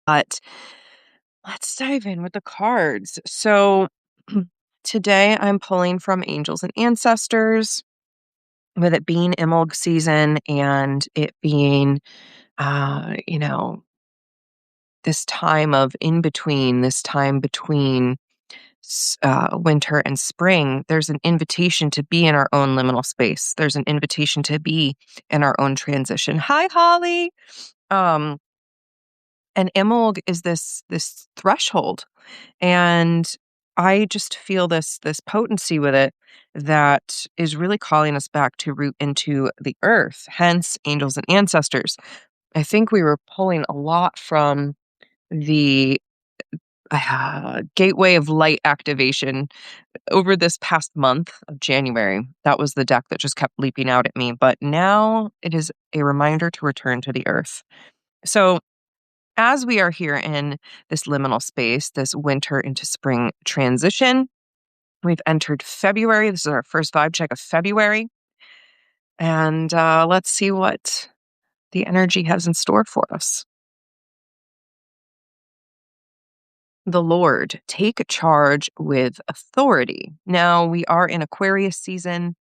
But let's dive in with the cards. So today I'm pulling from Angels and Ancestors, with it being Imbolc season and it being, uh, you know, this time of in between, this time between winter and spring. There's an invitation to be in our own liminal space. There's an invitation to be in our own transition. Hi, Holly. Um, and Imbolc is this threshold, and I just feel this potency with it that is really calling us back to root into the earth, hence angels and ancestors. I think we were pulling a lot from the gateway of light activation over this past month of January. That was the deck that just kept leaping out at me. But now it is a reminder to return to the earth. So as we are here in this liminal space, this winter into spring transition, we've entered February. This is our first vibe check of February. And let's see what the energy has in store for us. The Lord, take charge with authority. Now we are in Aquarius season.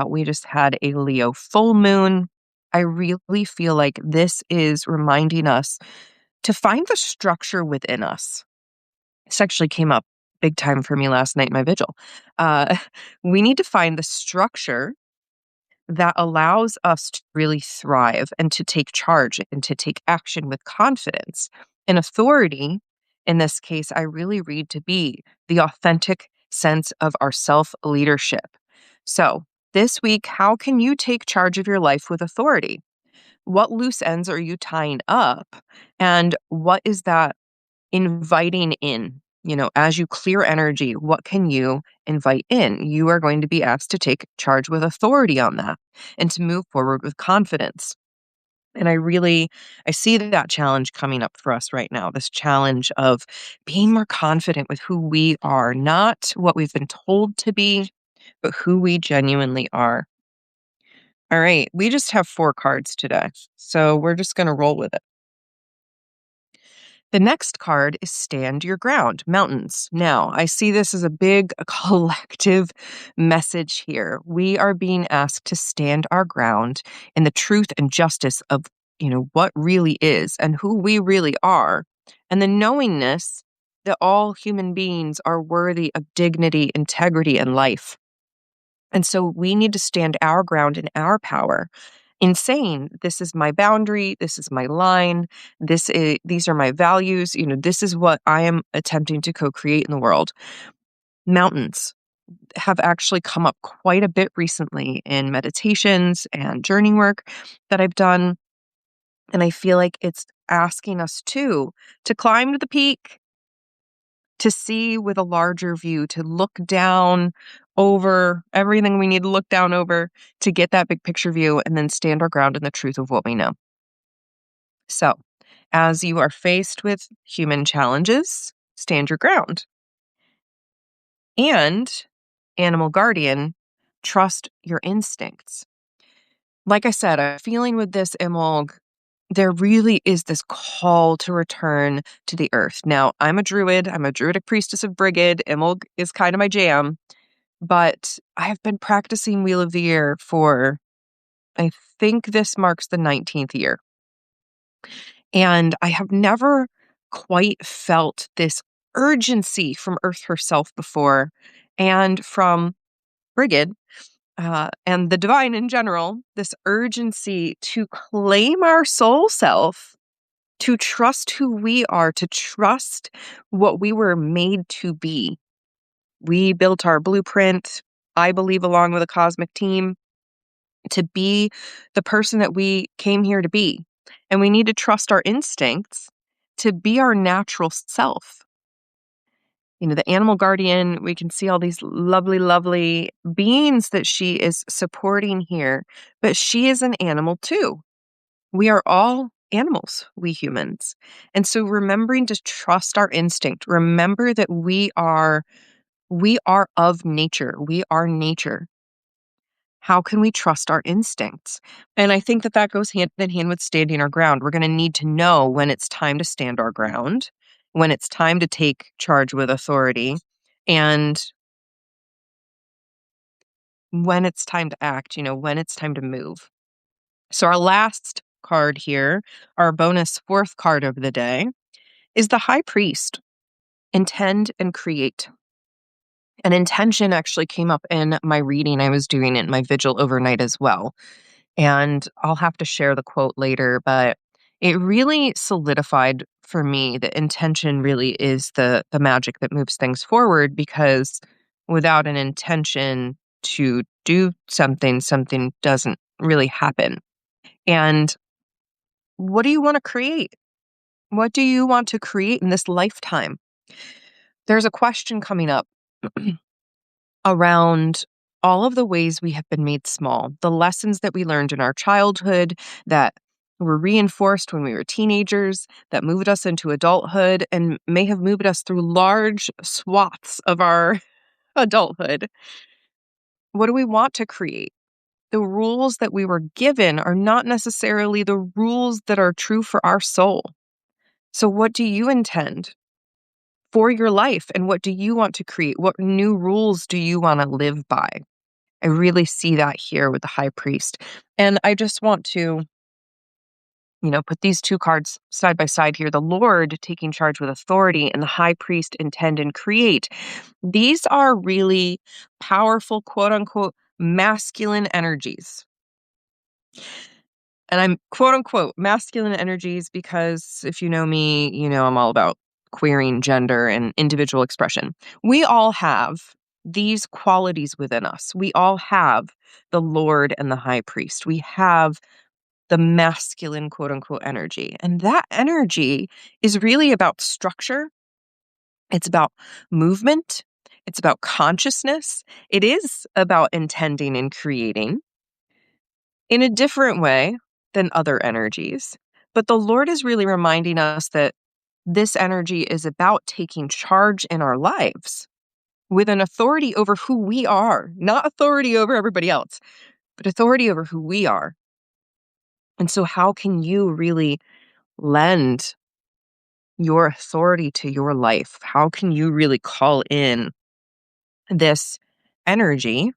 We just had a Leo full moon. I really feel like this is reminding us to find the structure within us. This actually came up big time for me last night in my vigil. Uh, we need to find the structure that allows us to really thrive and to take charge and to take action with confidence. And authority, in this case, I really read to be the authentic sense of our self leadership. So, this week, how can you take charge of your life with authority? What loose ends are you tying up? And what is that inviting in? As you clear energy, what can you invite in? You are going to be asked to take charge with authority on that and to move forward with confidence. And I see that challenge coming up for us right now, this challenge of being more confident with who we are, not what we've been told to be, but who we genuinely are. All right, we just have 4 cards today, so we're just going to roll with it. The next card is Stand Your Ground, Mountains. Now, I see this as a big collective message here. We are being asked to stand our ground in the truth and justice of, what really is and who we really are, and the knowingness that all human beings are worthy of dignity, integrity, and life. And so we need to stand our ground in our power in saying, this is my boundary, this is my line, these are my values, this is what I am attempting to co-create in the world. Mountains have actually come up quite a bit recently in meditations and journey work that I've done. And I feel like it's asking us to climb to the peak, to see with a larger view, to look down over everything we need to look down over, to get that big picture view and then stand our ground in the truth of what we know. So, as you are faced with human challenges, stand your ground. And, animal guardian, trust your instincts. Like I said, I'm feeling with this Imbolc, there really is this call to return to the earth. Now, I'm a druid. I'm a druidic priestess of Brigid. Imbolc is kind of my jam. But I have been practicing Wheel of the Year for, I think this marks the 19th year. And I have never quite felt this urgency from Earth herself before, and from Brigid, and the divine in general, this urgency to claim our soul self, to trust who we are, to trust what we were made to be. We built our blueprint, I believe, along with a cosmic team, to be the person that we came here to be. And we need to trust our instincts to be our natural self. The animal guardian, we can see all these lovely, lovely beings that she is supporting here, but she is an animal too. We are all animals, we humans. And so remembering to trust our instinct, remember that we are of nature. We are nature. How can we trust our instincts? And I think that that goes hand in hand with standing our ground. We're going to need to know when it's time to stand our ground, when it's time to take charge with authority, and when it's time to act, when it's time to move. So, our last card here, our bonus fourth card of the day, is the High Priest. Intend and create. An intention actually came up in my reading I was doing in my vigil overnight as well. And I'll have to share the quote later, but it really solidified for me that intention really is the magic that moves things forward, because without an intention to do something, something doesn't really happen. And what do you want to create? What do you want to create in this lifetime? There's a question coming up around all of the ways we have been made small, the lessons that we learned in our childhood that were reinforced when we were teenagers, that moved us into adulthood and may have moved us through large swaths of our adulthood. What do we want to create? The rules that we were given are not necessarily the rules that are true for our soul. So, what do you intend for your life? And what do you want to create? What new rules do you want to live by? I really see that here with the High Priest. And I just want to, put these two cards side by side here, the Lord taking charge with authority and the High Priest intend and create. These are really powerful, quote unquote, masculine energies. And I'm quote unquote masculine energies because if you know me, I'm all about queering gender and individual expression. We all have these qualities within us. We all have the Lord and the High Priest. We have the masculine quote unquote energy. And that energy is really about structure. It's about movement. It's about consciousness. It is about intending and creating in a different way than other energies. But the Lord is really reminding us that this energy is about taking charge in our lives with an authority over who we are, not authority over everybody else, but authority over who we are. And so, how can you really lend your authority to your life? How can you really call in this energy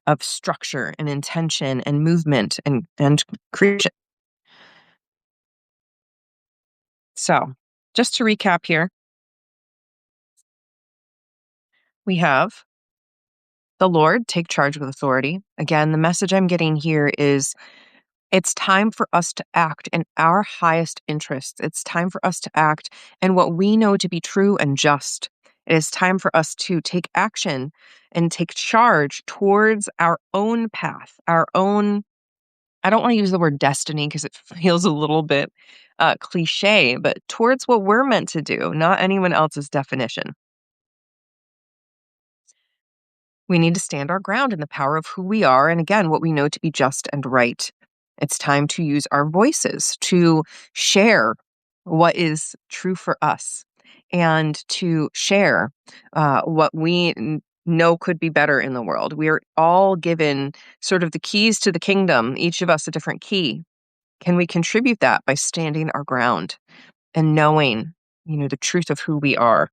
of structure and intention and movement and creation? So, just to recap here, we have the Lord take charge with authority. Again, the message I'm getting here is it's time for us to act in our highest interests. It's time for us to act in what we know to be true and just. It is time for us to take action and take charge towards our own path, our own. I don't want to use the word destiny because it feels a little bit cliche, but towards what we're meant to do, not anyone else's definition. We need to stand our ground in the power of who we are and, again, what we know to be just and right. It's time to use our voices to share what is true for us and to share what we know could be better in the world. We are all given sort of the keys to the kingdom, each of us a different key. Can we contribute that by standing our ground and knowing, the truth of who we are?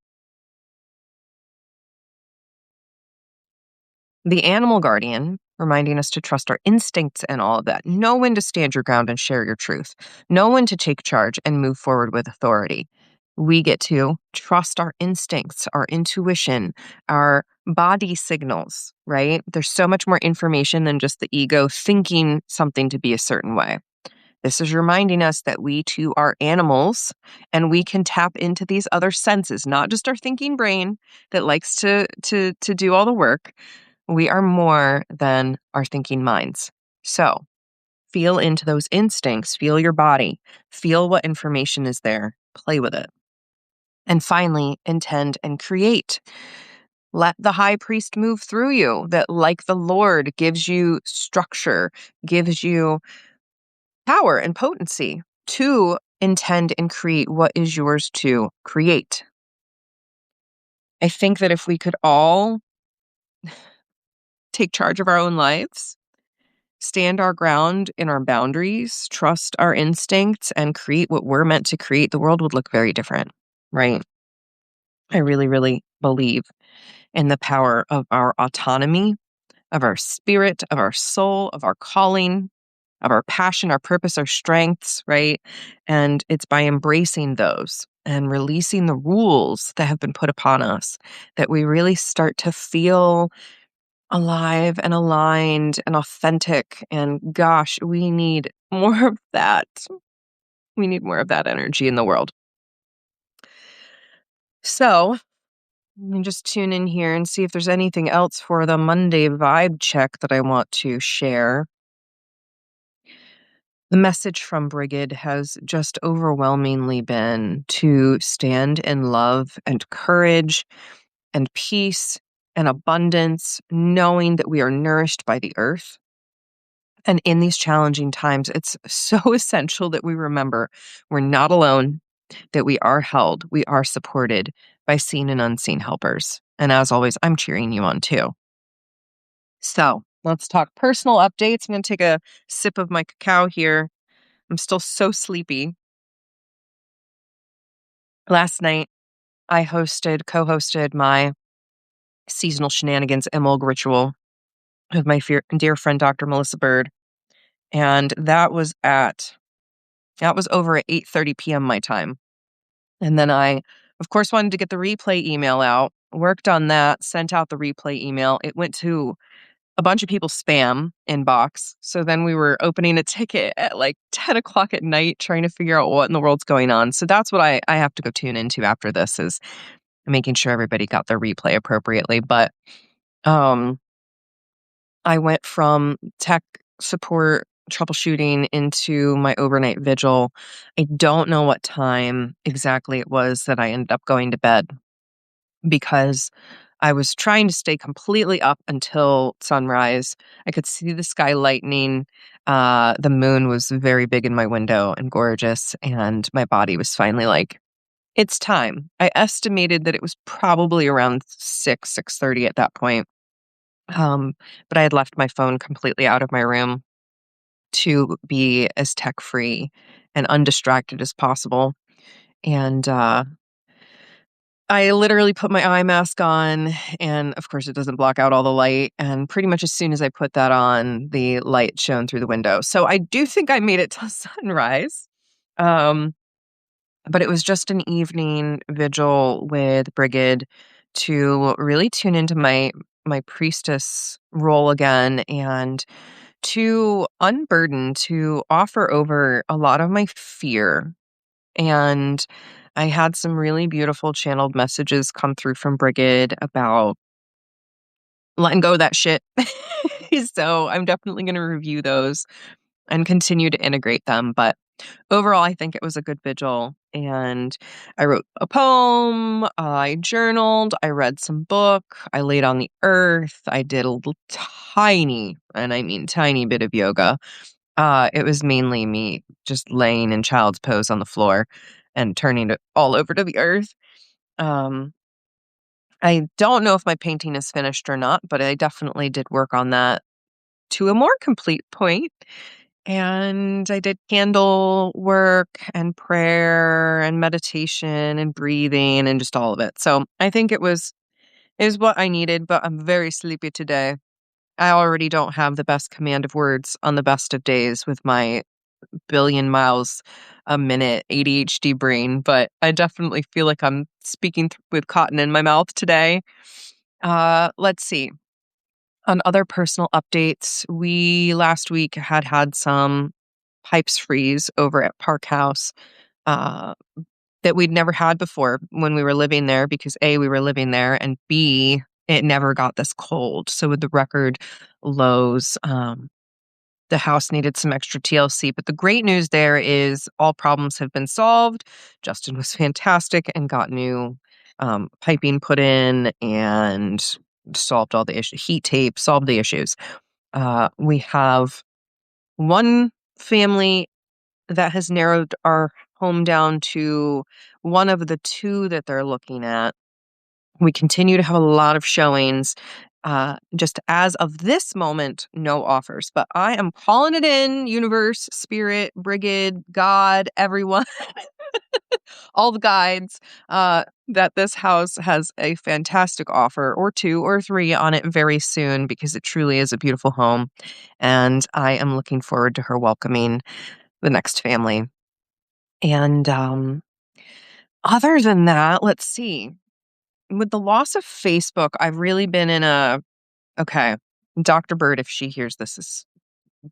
The animal guardian, reminding us to trust our instincts and all of that. Know when to stand your ground and share your truth. Know when to take charge and move forward with authority. We get to trust our instincts, our intuition, our body signals, right? There's so much more information than just the ego thinking something to be a certain way. This is reminding us that we too are animals and we can tap into these other senses, not just our thinking brain that likes to do all the work. We are more than our thinking minds. So feel into those instincts, feel your body, feel what information is there, play with it. And finally, intend and create. Let the high priest move through you, that like the Lord gives you structure, gives you power and potency to intend and create what is yours to create. I think that if we could all take charge of our own lives stand our ground in our boundaries, trust our instincts, and create what we're meant to create, the world would look very different, right? I really, really believe in the power of our autonomy, of our spirit, of our soul, of our calling, of our passion, our purpose, our strengths, right? And it's by embracing those and releasing the rules that have been put upon us that we really start to feel alive and aligned and authentic. And gosh, we need more of that. We need more of that energy in the world. So, let me just tune in here and see if there's anything else for the Monday vibe check that I want to share. The message from Brigid has just overwhelmingly been to stand in love and courage and peace and abundance, knowing that we are nourished by the earth. And in these challenging times, it's so essential that we remember we're not alone, that we are held, we are supported by seen and unseen helpers. And as always, I'm cheering you on too. So let's talk personal updates. I'm going to take a sip of my cacao here. I'm still so sleepy. Last night, I co-hosted my seasonal Shenanigans Imbolc ritual with my dear friend, Dr. Melissa Bird. And that was over at 8:30 p.m. my time. And then I, of course, wanted to get the replay email out, worked on that, sent out the replay email. It went to a bunch of people's spam inbox. So then we were opening a ticket at like 10 o'clock at night, trying to figure out what in the world's going on. So that's what I have to go tune into after this, is making sure everybody got their replay appropriately. But I went from tech support troubleshooting into my overnight vigil. I don't know what time exactly it was that I ended up going to bed, because I was trying to stay completely up until sunrise. I could see the sky lightening. The moon was very big in my window and gorgeous, and my body was finally like, it's time. I estimated that it was probably around 6:30 at that point. But I had left my phone completely out of my room to be as tech-free and undistracted as possible. And I literally put my eye mask on, and of course it doesn't block out all the light. And pretty much as soon as I put that on, the light shone through the window. So I do think I made it till sunrise. Um, but it was just an evening vigil with Brigid to really tune into my priestess role again, and to unburden, to offer over a lot of my fear. And I had some really beautiful channeled messages come through from Brigid about letting go of that shit. So I'm definitely going to review those and continue to integrate them. But overall, I think it was a good vigil. And I wrote a poem, I journaled, I read some book, I laid on the earth, I did a little tiny, and I mean tiny bit of yoga. It was mainly me just laying in child's pose on the floor and turning it all over to the earth. Um, I don't know if my painting is finished or not, but I definitely did work on that to a more complete point. And I did candle work and prayer and meditation and breathing and just all of it. So I think it was what I needed, but I'm very sleepy today. I already don't have the best command of words on the best of days with my billion miles a minute ADHD brain, but I definitely feel like I'm speaking with cotton in my mouth today. Let's see. On other personal updates, we last week had some pipes freeze over at Park House uh, that we'd never had before when we were living there, because A, we were living there, and B, it never got this cold. So with the record lows, the house needed some extra TLC. But the great news there is all problems have been solved. Justin was fantastic and got new piping put in and solved all the issues. Heat tape solved the issues. We have one family that has narrowed our home down to one of the two that they're looking at. We continue to have a lot of showings. Just as of this moment, no offers. But I am calling it in, universe, spirit, Brigid, God, everyone, all the guides, that this house has a fantastic offer or two or three on it very soon because it truly is a beautiful home. And I am looking forward to her welcoming the next family. And other than that, let's see. With the loss of Facebook, I've really been in a okay. Dr. Bird, if she hears this, is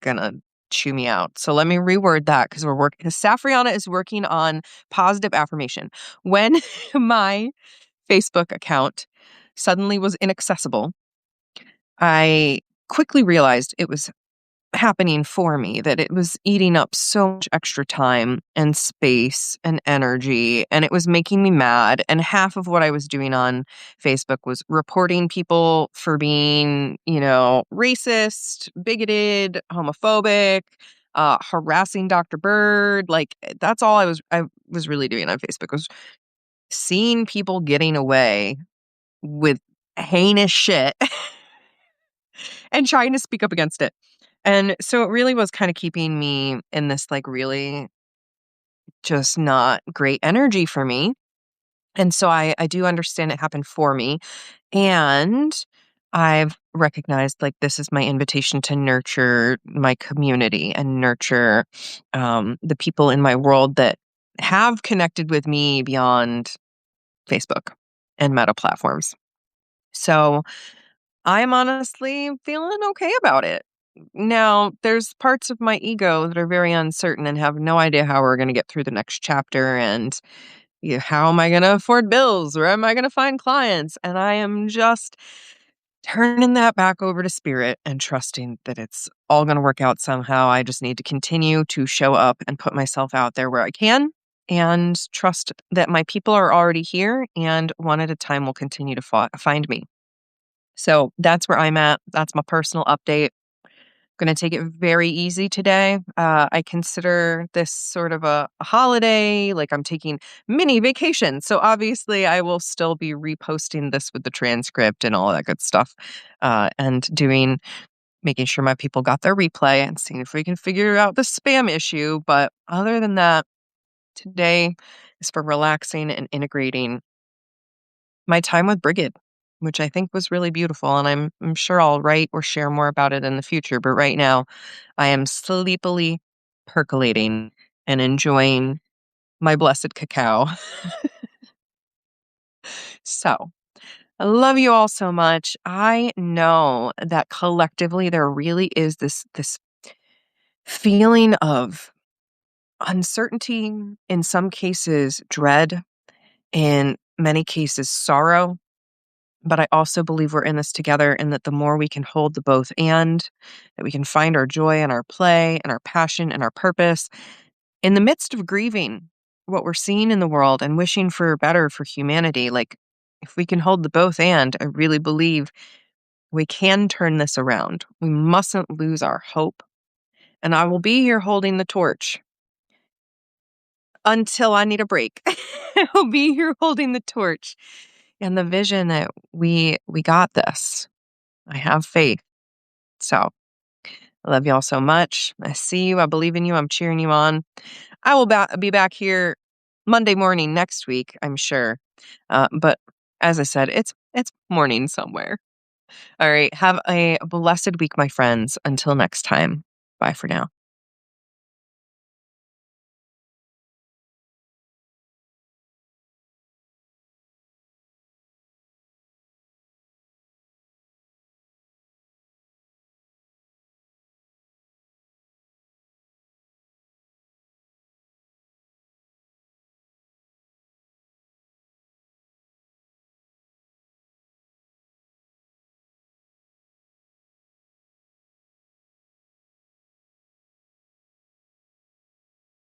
gonna chew me out. So let me reword that because we're working. Safrianna is working on positive affirmation. When my Facebook account suddenly was inaccessible, I quickly realized it was happening for me, that it was eating up so much extra time and space and energy, and it was making me mad. And half of what I was doing on Facebook was reporting people for being, racist, bigoted, homophobic, harassing Dr. Bird. Like that's all I was really doing on Facebook was seeing people getting away with heinous shit and trying to speak up against it. And so it really was kind of keeping me in this like really just not great energy for me. And so I do understand it happened for me. And I've recognized like this is my invitation to nurture my community and nurture the people in my world that have connected with me beyond Facebook and meta platforms. So I'm honestly feeling okay about it. Now, there's parts of my ego that are very uncertain and have no idea how we're going to get through the next chapter and how am I going to afford bills? Where am I going to find clients? And I am just turning that back over to spirit and trusting that it's all going to work out somehow. I just need to continue to show up and put myself out there where I can and trust that my people are already here and one at a time will continue to find me. So that's where I'm at. That's my personal update. Going to take it very easy today. I consider this sort of a holiday, like I'm taking mini vacation. So obviously, I will still be reposting this with the transcript and all that good stuff, and making sure my people got their replay and seeing if we can figure out the spam issue. But other than that, today is for relaxing and integrating my time with Brigid, which I think was really beautiful. And I'm sure I'll write or share more about it in the future. But right now, I am sleepily percolating and enjoying my blessed cacao. So I love you all so much. I know that collectively there really is this feeling of uncertainty, in some cases, dread, in many cases, sorrow. But I also believe we're in this together and that the more we can hold the both and, that we can find our joy and our play and our passion and our purpose in the midst of grieving what we're seeing in the world and wishing for better for humanity. Like, if we can hold the both and, I really believe we can turn this around. We mustn't lose our hope. And I will be here holding the torch until I need a break. I'll be here holding the torch and the vision that we got this. I have faith. So I love y'all so much. I see you. I believe in you. I'm cheering you on. I will be back here Monday morning next week, I'm sure. But as I said, it's morning somewhere. All right. Have a blessed week, my friends. Until next time. Bye for now.